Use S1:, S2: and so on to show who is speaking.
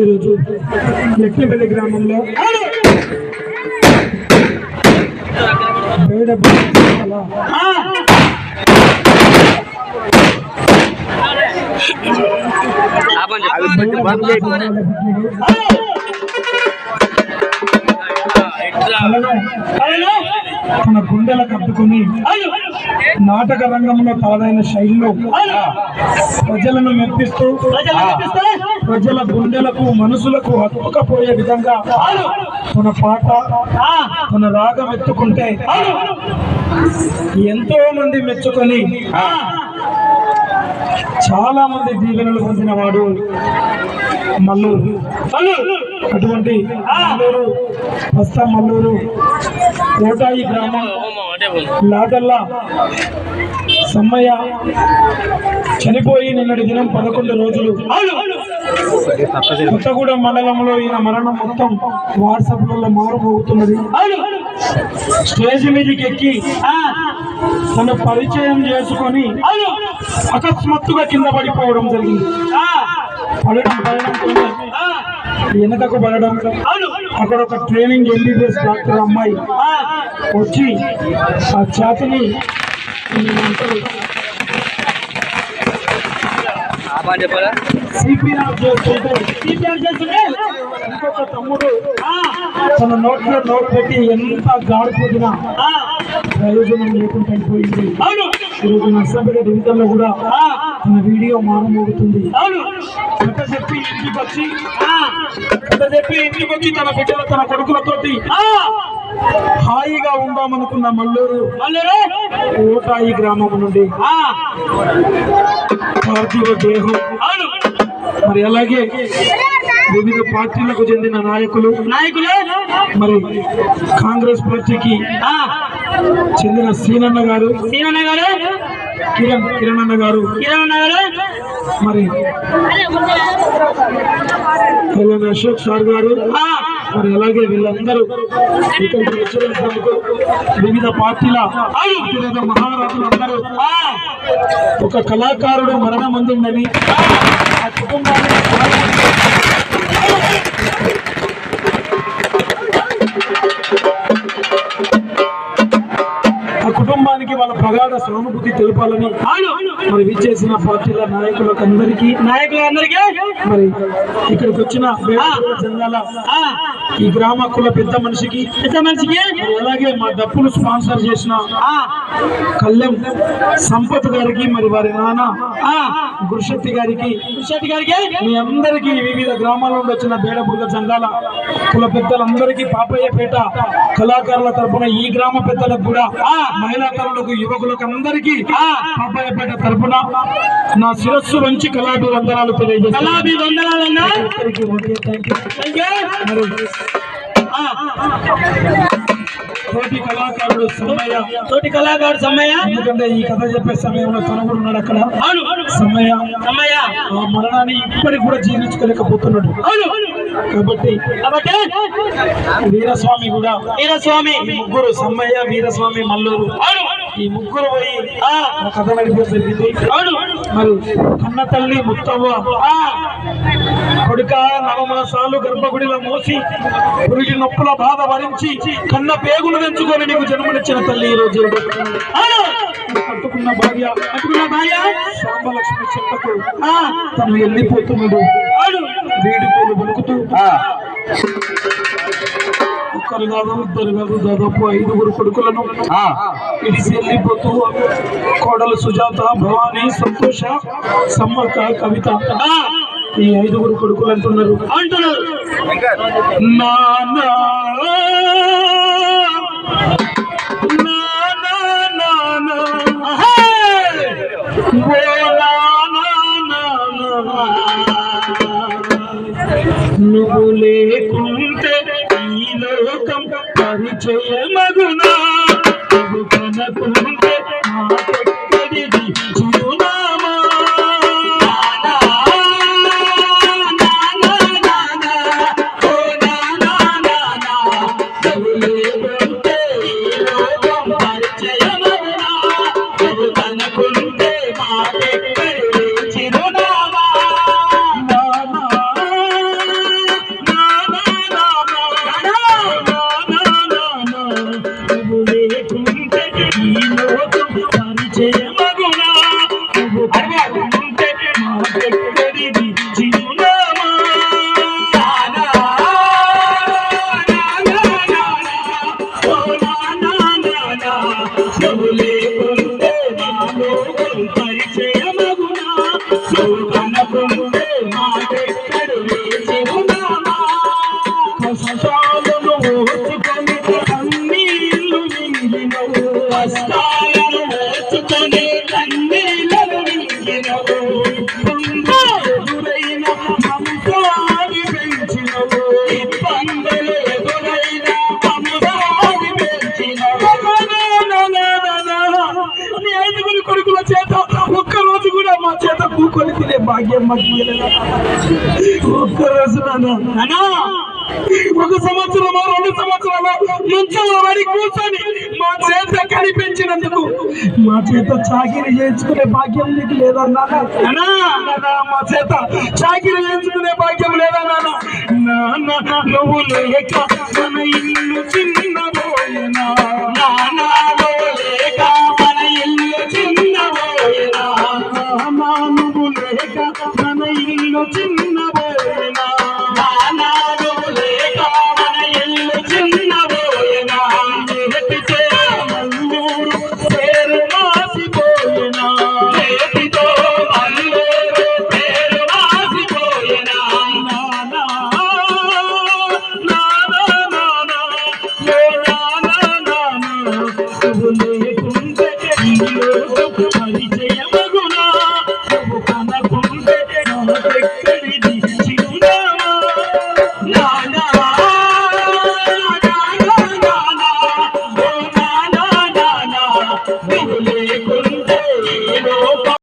S1: ఈరోజు లక్ష్మీపల్లి గ్రామంలో తన గుండెల కట్టుకుని నాటక రంగంలో తనదైన శైలిలో ప్రజలను మెప్పిస్తూ ప్రజల గుండెలకు మనసులకు హత్తుకపోయే విధంగా తన పాట తన రాగం ఎత్తుకుంటే ఎంతో మంది మెచ్చుకొని చాలా మంది దీవెనలు పొందిన వాడు మల్లూరు. అటువంటి మల్లూరు ప్రస్తుతం మల్లూరు కోటాయి గ్రామం లాగల్లా సమ్మయ్య చనిపోయి నిన్నటి దినం 11 రోజులు. కొత్తగూడెం మండలంలో ఈయన మరణం మొత్తం వాట్సాప్లలో మారుమోగుతున్నది. స్టేజ్ మీదకి ఎక్కి తన పరిచయం చేసుకొని అకస్మాత్తుగా కింద పడిపోవడం జరిగింది. పడడంతో వెనకకు పడడం, అక్కడ ఒక ట్రైనింగ్ MBBS డాక్టర్ అమ్మాయి వచ్చి ఆ ఛాతిని CPR చేస్తుంటే ఇంకొక తమ్ముడు తన నోట్లో నోట్ పెట్టి ఎంత గాడిపోయినా ప్రయోజనం లేకుండా అయిపోయింది. ఈరోజు నర్సంపేట డివిజన్ లో కూడా తన వీడియో మారుమోగుతుంది. కథ చెప్పి ఇంటికి వచ్చి తన బిడ్డల తన కొడుకులతోటి హాయిగా ఉందామనుకున్న మల్లూరు కోటాయి గ్రామం నుండి పార్థివ దేహం మరి అలాగే వివిధ పార్టీలకు చెందిన నాయకులు మరి కాంగ్రెస్ పార్టీకి చెందిన సీనన్న గారు కిరణ్ అన్న గారు మరి అశోక్ సార్ గారు మరి అలాగే వీళ్ళందరూ ఇక్కడికి వచ్చినందుకు వివిధ పార్టీల మహారాజులందరూ ఒక కళాకారుడు మరణం పొందిందని ఆ కుటుంబాన్ని కుటుంబానికి వాళ్ళ ప్రగాఢ సానుభూతి తెలపాలని మరి విచ్చేసిన పార్టీల నాయకులందరికీ మరి ఇక్కడికి వచ్చిన జంగాల ఈ గ్రామ కుల పెద్ద మనిషికి అలాగే మా డప్పులు స్పాన్సర్ చేసిన కళ్యాణ్ సంపత్ గారికి మరి వారి నాన్న గురుశెట్టి గారికి మీ అందరికీ వివిధ గ్రామాల నుండి వచ్చిన బేడబుర్గ జంగాల కుల పెద్దలందరికీ పాపయ్యపేట కళాకారుల తరఫున ఈ గ్రామ పెద్దలకు కూడా మహిళా తరులకు యువకులకు అందరికీ పాపయ్యపేట తరఫున నా శిరస్సు వంచి కళాభివందనాలు తెలియజేస్తాను. తోటి కళాకారుడు సమ్మయ్య ఎందుకంటే ఈ కథ చెప్పే సమయంలో తన కూడా ఉన్నాడు అక్కడ. సమ్మయ్య ఆ మరణాన్ని ఇప్పటికి కూడా జీర్ణించుకోలేకపోతున్నాడు. కాబట్టి వీరస్వామి కూడా ముగ్గురు సమ్మయ్య వీరస్వామి మల్లూరు ఈ ముగ్గురు పోయి కథ నడిపే జరిగింది. మరి కన్న తల్లి ముత్తవ్వ కొడుక 9 మాసాలు గర్భగుడిలో మోసి పురుటి నొప్పుల బాధ భరించి కన్న పేగులు పెంచుకొని నీకు జన్మనిచ్చిన తల్లి ఈ రోజు కట్టుకున్న భార్య శాంబలక్ష్మి చెట్టకు తను వెళ్ళిపోతున్నాడు. వీడుకోలు బతుకుతూ ఒక్కరు కాదు ఇద్దరు కాదు దాదాపు 5 కొడుకులను ఇడిసి వెళ్ళిపోతూ కోడలు సుజాత, భవాని, సంతోష, సమ్మక్క, కవిత ఈ 5 కొడుకులు అంటున్నారు నానా నువ్వు లేకుంటే ఈ లోకం పరిచయమగునా, నువ్వు కనకుంటే నాకెక్కడిది చిరునామా. నువ్వు లేకుంటే ఈ లోకం పరిచయమగునా, నువ్వు కనకుంటే నాకెక్కడిది చిరునామా. భాగ్యం మాకు ఇయ్యలేదా? ఒక్కరోజు నానా ఒక సంవత్సరమో 2 సంవత్సరాలు మంచంలో పడి కూర్చొని మా చేత కనిపించినందుకు మా చేత చాకిరీ చేయించుకునే భాగ్యం నీకు లేదా నాన్న? మా చేత చాకిరీ చేయించుకునే భాగ్యం లేదా నాన్న? నువ్వు లేక మన ఇల్లు చిన్నబోయేనా? నువ్వు లేక మన ఇల్లు చిన్నబోయేనా? నువ్వు లేక మన ఇల్లు చిన్నబోయేనా?
S2: Thank you.